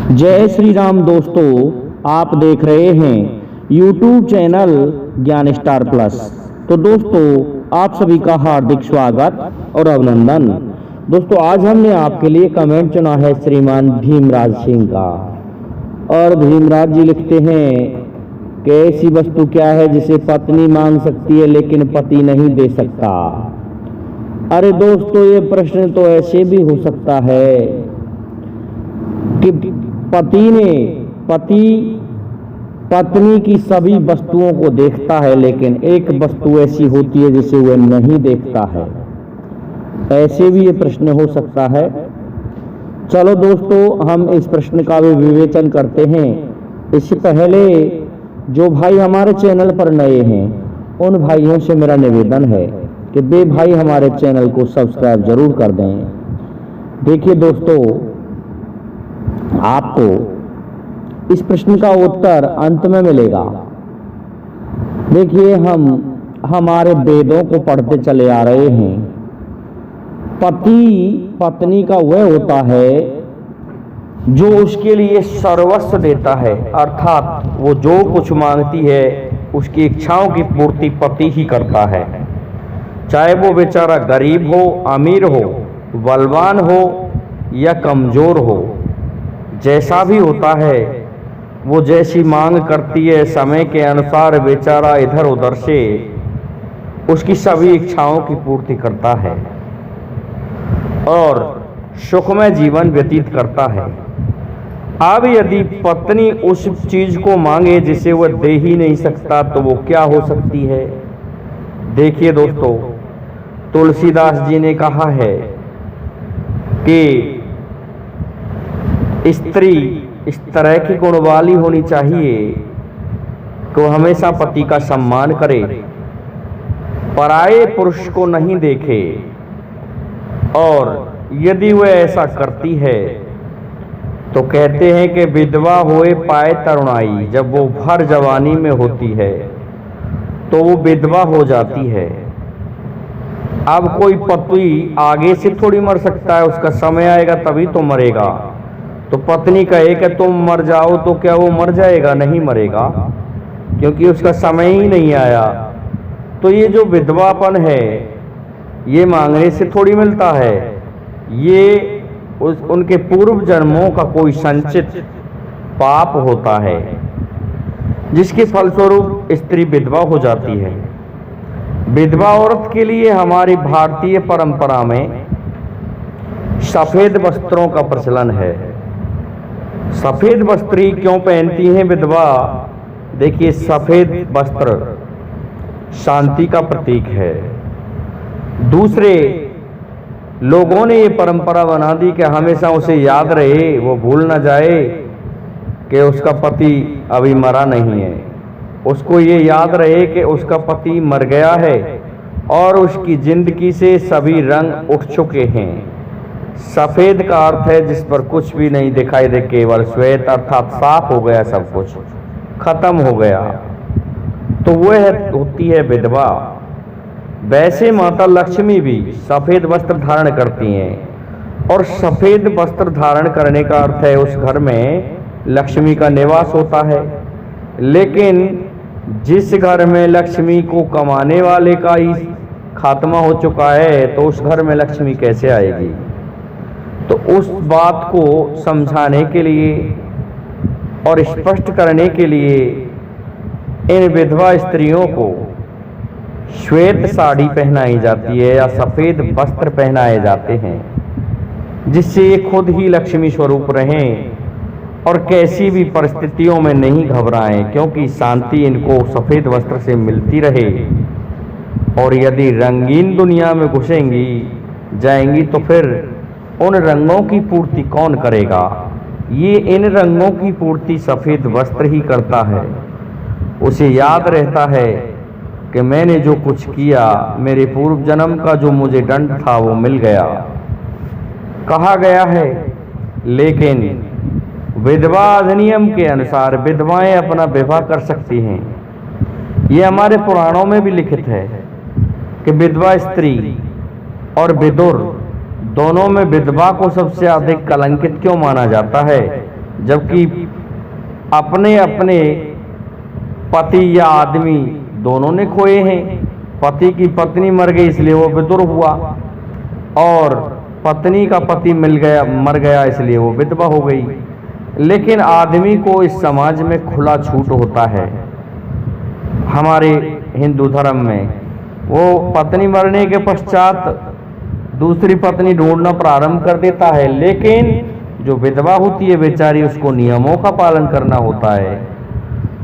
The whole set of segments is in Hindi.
जय श्री राम दोस्तों, आप देख रहे हैं YouTube चैनल ज्ञान स्टार प्लस। तो दोस्तों, आप सभी का हार्दिक स्वागत और अभिनंदन। दोस्तों, आज हमने आपके लिए कमेंट चुना है श्रीमान भीमराज सिंह का। और भीमराज जी लिखते हैं कि ऐसी वस्तु क्या है जिसे पत्नी मांग सकती है लेकिन पति नहीं दे सकता। अरे दोस्तों, ये प्रश्न तो ऐसे भी हो सकता है कि पति पत्नी की सभी वस्तुओं को देखता है लेकिन एक वस्तु ऐसी होती है जिसे वह नहीं देखता है। ऐसे भी ये प्रश्न हो सकता है। चलो दोस्तों, हम इस प्रश्न का भी विवेचन करते हैं। इससे पहले जो भाई हमारे चैनल पर नए हैं उन भाइयों से मेरा निवेदन है कि वे भाई हमारे चैनल को सब्सक्राइब जरूर कर दें। देखिए दोस्तों, आपको इस प्रश्न का उत्तर अंत में मिलेगा। देखिए, हम हमारे वेदों को पढ़ते चले आ रहे हैं। पति पत्नी का वह होता है जो उसके लिए सर्वस्व देता है, अर्थात वो जो कुछ मांगती है उसकी इच्छाओं की पूर्ति पति ही करता है। चाहे वो बेचारा गरीब हो, अमीर हो, बलवान हो या कमजोर हो, जैसा भी होता है वो जैसी मांग करती है समय के अनुसार बेचारा इधर उधर से उसकी सभी इच्छाओं की पूर्ति करता है और सुखमय जीवन व्यतीत करता है। अब यदि पत्नी उस चीज को मांगे जिसे वह दे ही नहीं सकता तो वो क्या हो सकती है? देखिए दोस्तों, तुलसीदास जी ने कहा है कि स्त्री इस तरह की गुण वाली होनी चाहिए कि वो हमेशा पति का सम्मान करे, पराये पुरुष को नहीं देखे, और यदि वह ऐसा करती है तो कहते हैं कि विधवा होए पाए तरुणाई। जब वो भर जवानी में होती है तो वो विधवा हो जाती है। अब कोई पति आगे से थोड़ी मर सकता है, उसका समय आएगा तभी तो मरेगा। तो पत्नी कहे कि तुम मर जाओ तो क्या वो मर जाएगा? नहीं मरेगा, क्योंकि उसका समय ही नहीं आया। तो ये जो विधवापन है ये मांगने से थोड़ी मिलता है, ये उनके पूर्व जन्मों का कोई संचित पाप होता है जिसके फलस्वरूप स्त्री विधवा हो जाती है। विधवा औरत के लिए हमारी भारतीय परंपरा में सफेद वस्त्रों का प्रचलन है। सफेद वस्त्र क्यों पहनती हैं विधवा? देखिए, सफेद वस्त्र शांति का प्रतीक है। दूसरे लोगों ने ये परंपरा बना दी कि हमेशा उसे याद रहे, वो भूल ना जाए कि उसका पति अभी मरा नहीं है। उसको ये याद रहे कि उसका पति मर गया है और उसकी जिंदगी से सभी रंग उठ चुके हैं। सफेद का अर्थ है जिस पर कुछ भी नहीं दिखाई दे, केवल श्वेत, अर्थात साफ हो गया, सब कुछ खत्म हो गया, तो वह होती है विधवा। वैसे माता लक्ष्मी भी सफेद वस्त्र धारण करती हैं और सफेद वस्त्र धारण करने का अर्थ है उस घर में लक्ष्मी का निवास होता है। लेकिन जिस घर में लक्ष्मी को कमाने वाले का ही खात्मा हो चुका है तो उस घर में लक्ष्मी कैसे आएगी? तो उस बात को समझाने के लिए और स्पष्ट करने के लिए इन विधवा स्त्रियों को श्वेत साड़ी पहनाई जाती है या सफेद वस्त्र पहनाए जाते हैं, जिससे ये खुद ही लक्ष्मी स्वरूप रहें और कैसी भी परिस्थितियों में नहीं घबराएं, क्योंकि शांति इनको सफेद वस्त्र से मिलती रहे। और यदि रंगीन दुनिया में घुसेंगी जाएंगी तो फिर उन रंगों की पूर्ति कौन करेगा? ये इन रंगों की पूर्ति सफेद वस्त्र ही करता है। उसे याद रहता है कि मैंने जो कुछ किया, मेरे पूर्व जन्म का जो मुझे दंड था वो मिल गया। कहा गया है, लेकिन विधवा अधिनियम के अनुसार विधवाएं अपना विवाह कर सकती हैं। ये हमारे पुराणों में भी लिखित है कि विधवा स्त्री और विदुर दोनों में विधवा को सबसे अधिक कलंकित क्यों माना जाता है? जबकि अपने अपने पति या आदमी दोनों ने खोए हैं। पति की पत्नी मर गई इसलिए वो विधुर हुआ, और पत्नी का पति मर गया इसलिए वो विधवा हो गई। लेकिन आदमी को इस समाज में खुला छूट होता है। हमारे हिंदू धर्म में वो पत्नी मरने के पश्चात दूसरी पत्नी ढूंढना प्रारंभ कर देता है, लेकिन जो विधवा होती है बेचारी, उसको नियमों का पालन करना होता है।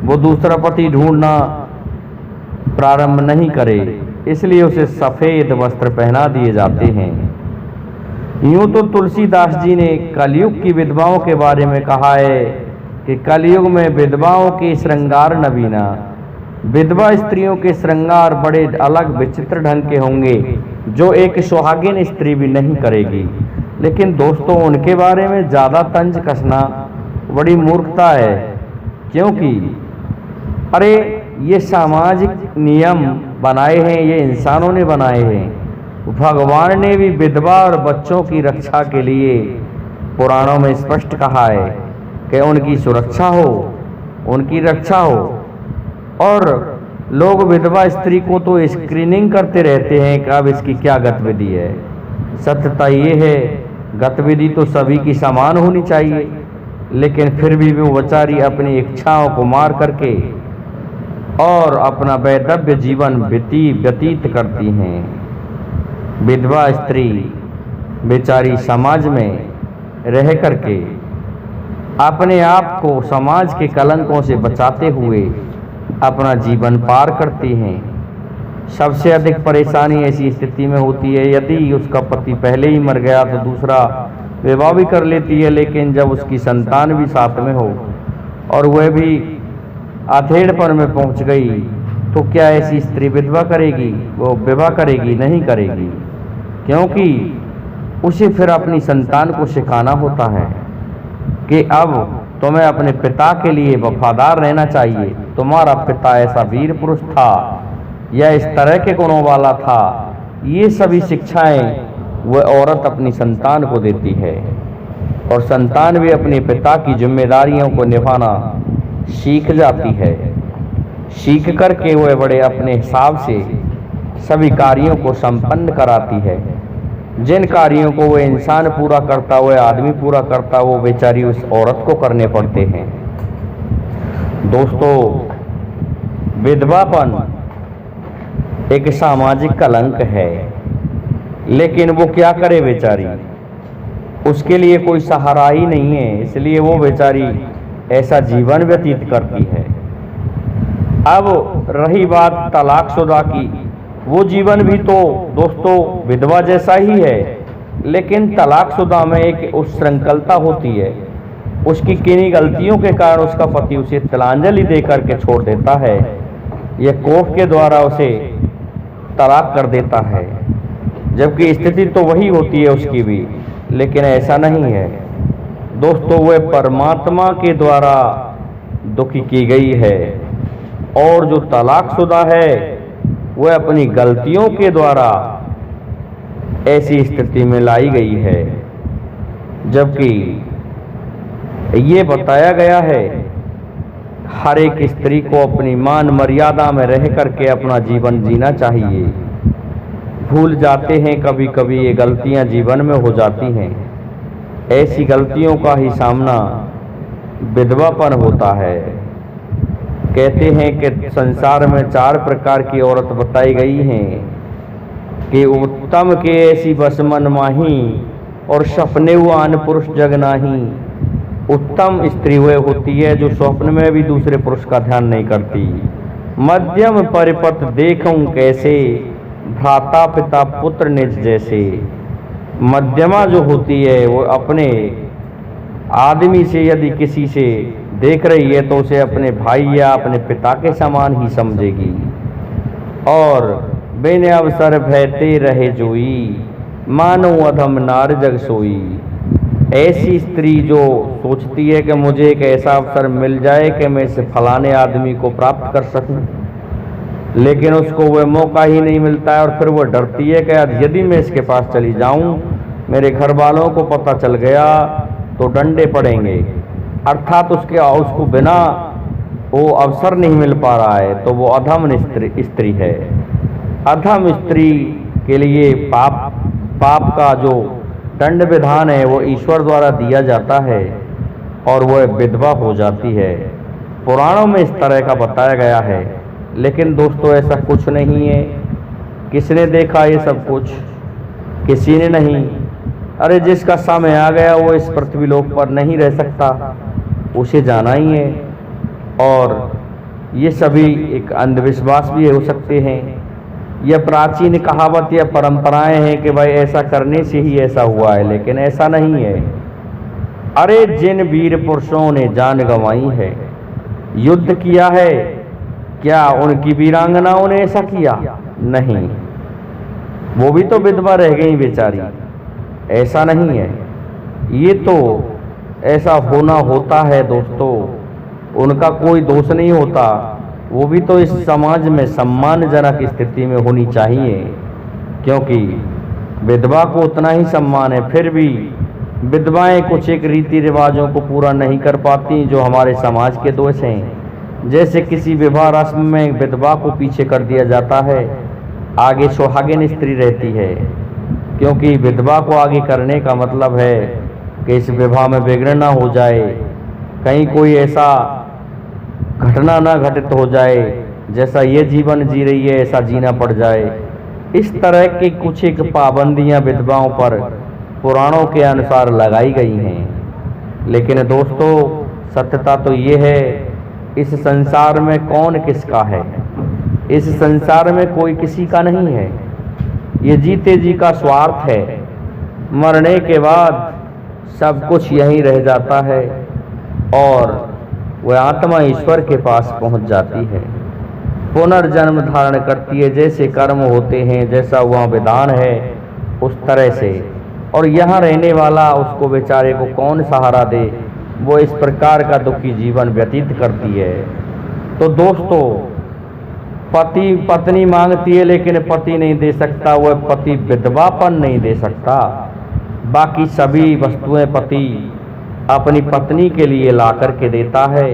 वो दूसरा पति ढूंढना प्रारंभ नहीं करे, इसलिए उसे सफेद वस्त्र पहना दिए जाते हैं। यूं तो तुलसीदास जी ने कलयुग की विधवाओं के बारे में कहा है कि कलयुग में विधवाओं के श्रृंगार नवीना, विधवा स्त्रियों के श्रृंगार बड़े अलग विचित्र ढंग के होंगे, जो एक सुहागिन स्त्री भी नहीं करेगी। लेकिन दोस्तों, उनके बारे में ज़्यादा तंज कसना बड़ी मूर्खता है, क्योंकि अरे ये सामाजिक नियम बनाए हैं, ये इंसानों ने बनाए हैं। भगवान ने भी विधवा और बच्चों की रक्षा के लिए पुराणों में स्पष्ट कहा है कि उनकी सुरक्षा हो, उनकी रक्षा हो। और लोग विधवा स्त्री को तो स्क्रीनिंग करते रहते हैं कि अब इसकी क्या गतिविधि है। सत्यता ये है, गतिविधि तो सभी की समान होनी चाहिए, लेकिन फिर भी वो बेचारी अपनी इच्छाओं को मार करके और अपना वैधव्य जीवन व्यतीत करती हैं। विधवा स्त्री बेचारी समाज में रह करके अपने आप को समाज के कलंकों से बचाते हुए अपना जीवन पार करती हैं। सबसे अधिक परेशानी ऐसी स्थिति में होती है यदि उसका पति पहले ही मर गया तो दूसरा विवाह भी कर लेती है, लेकिन जब उसकी संतान भी साथ में हो और वह भी अधेड़पन में पहुंच गई तो क्या ऐसी स्त्री विधवा करेगी? वो विवाह करेगी? नहीं करेगी, क्योंकि उसे फिर अपनी संतान को सिखाना होता है कि अब तुम्हें अपने पिता के लिए वफादार रहना चाहिए। तुम्हारा पिता ऐसा वीर पुरुष था या इस तरह के गुणों वाला था। ये सभी शिक्षाएं वह औरत अपनी संतान को देती है, और संतान भी अपने पिता की जिम्मेदारियों को निभाना सीख जाती है। सीख करके वह बड़े अपने हिसाब से सभी कार्यों को संपन्न कराती है। जिन कार्यों को वह इंसान पूरा करता, वह आदमी पूरा करता, वो बेचारी उस औरत को करने पड़ते हैं। दोस्तों, विधवापन एक सामाजिक कलंक है, लेकिन वो क्या करे बेचारी, उसके लिए कोई सहारा ही नहीं है, इसलिए वो बेचारी ऐसा जीवन व्यतीत करती है। अब रही बात तलाकशुदा की, वो जीवन भी तो दोस्तों विधवा जैसा ही है, लेकिन तलाकशुदा में एक उच्छृंखलता होती है। उसकी किन्हीं गलतियों के कारण उसका पति उसे तिलांजलि दे करके छोड़ देता है, यह कोर्ट के द्वारा उसे तलाक कर देता है, जबकि स्थिति तो वही होती है उसकी भी, लेकिन ऐसा नहीं है दोस्तों। वह परमात्मा के द्वारा दुखी की गई है, और जो तलाकशुदा है वह अपनी गलतियों के द्वारा ऐसी स्थिति में लाई गई है। जबकि ये बताया गया है हर एक स्त्री को अपनी मान मर्यादा में रह करके अपना जीवन जीना चाहिए। भूल जाते हैं कभी कभी, ये गलतियां जीवन में हो जाती हैं। ऐसी गलतियों का ही सामना विधवापन होता है। कहते हैं कि संसार में 4 प्रकार की औरत बताई गई हैं कि उत्तम के ऐसी बस मन माही, और सपने वो आन पुरुष जग नाही। उत्तम स्त्री वह होती है जो स्वप्न में भी दूसरे पुरुष का ध्यान नहीं करती। मध्यम परिपथ देखूं कैसे, भ्राता पिता पुत्र निज जैसे। मध्यमा जो होती है वो अपने आदमी से यदि किसी से देख रही है तो उसे अपने भाई या अपने पिता के समान ही समझेगी। और बिन अवसर भयते रहे जोई, मानो अधम नार जग सोई। ऐसी स्त्री जो सोचती है कि मुझे एक ऐसा अवसर मिल जाए कि मैं इस फलाने आदमी को प्राप्त कर सकूं, लेकिन उसको वह मौका ही नहीं मिलता है, और फिर वो डरती है कि यदि मैं इसके पास चली जाऊं, मेरे घर वालों को पता चल गया तो डंडे पड़ेंगे, अर्थात उसको बिना वो अवसर नहीं मिल पा रहा है, तो वो अधम स्त्री है। अधम स्त्री के लिए पाप का जो दंड विधान है वो ईश्वर द्वारा दिया जाता है और वह विधवा हो जाती है। पुराणों में इस तरह का बताया गया है, लेकिन दोस्तों ऐसा कुछ नहीं है। किसने देखा ये सब कुछ? किसी ने नहीं। अरे जिसका समय आ गया वो इस पृथ्वीलोक पर नहीं रह सकता, उसे जाना ही है। और ये सभी एक अंधविश्वास भी हो सकते हैं, यह प्राचीन कहावत या परंपराएं हैं कि भाई ऐसा करने से ही ऐसा हुआ है, लेकिन ऐसा नहीं है। अरे जिन वीर पुरुषों ने जान गंवाई है, युद्ध किया है, क्या उनकी वीरांगनाओं ने ऐसा किया? नहीं, वो भी तो विधवा रह गई बेचारी। ऐसा नहीं है, ये तो ऐसा होना होता है दोस्तों, उनका कोई दोष नहीं होता। वो भी तो इस समाज में सम्मानजनक स्थिति में होनी चाहिए, क्योंकि विधवा को उतना ही सम्मान है। फिर भी विधवाएं कुछ एक रीति रिवाजों को पूरा नहीं कर पाती जो हमारे समाज के दोष हैं। जैसे किसी विवाह रस्म में विधवा को पीछे कर दिया जाता है, आगे सुहागिन स्त्री रहती है, क्योंकि विधवा को आगे करने का मतलब है कि इस विवाह में विघ्न ना हो जाए, कहीं कोई ऐसा घटना ना घटित हो जाए जैसा ये जीवन जी रही है ऐसा जीना पड़ जाए। इस तरह की कुछ एक पाबंदियां विधवाओं पर पुराणों के अनुसार लगाई गई हैं। लेकिन दोस्तों सत्यता तो ये है, इस संसार में कौन किसका है? इस संसार में कोई किसी का नहीं है। ये जीते जी का स्वार्थ है, मरने के बाद सब कुछ यहीं रह जाता है और वह आत्मा ईश्वर के पास पहुंच जाती है, पुनर्जन्म धारण करती है। जैसे कर्म होते हैं, जैसा वहाँ विधान है उस तरह से। और यहाँ रहने वाला उसको बेचारे को कौन सहारा दे? वो इस प्रकार का दुखी जीवन व्यतीत करती है। तो दोस्तों पति पत्नी मांगती है, लेकिन पति नहीं दे सकता, वह पति विधवापन नहीं दे सकता। बाकी सभी वस्तुएं पति अपनी पत्नी के लिए ला करके देता है,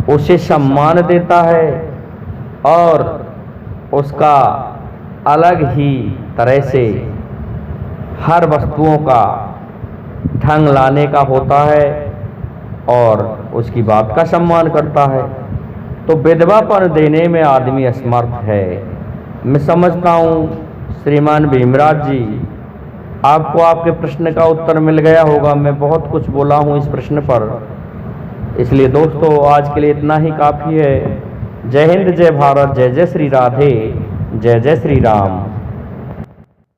उसे सम्मान देता है और उसका अलग ही तरह से हर वस्तुओं का ढंग लाने का होता है और उसकी बात का सम्मान करता है। तो विधवापन देने में आदमी असमर्थ है। मैं समझता हूँ श्रीमान भीमराज जी, आपको आपके प्रश्न का उत्तर मिल गया होगा। मैं बहुत कुछ बोला हूँ इस प्रश्न पर, इसलिए दोस्तों आज के लिए इतना ही काफ़ी है। जय हिंद, जय भारत, जय जय श्री राधे, जय जय श्री राम।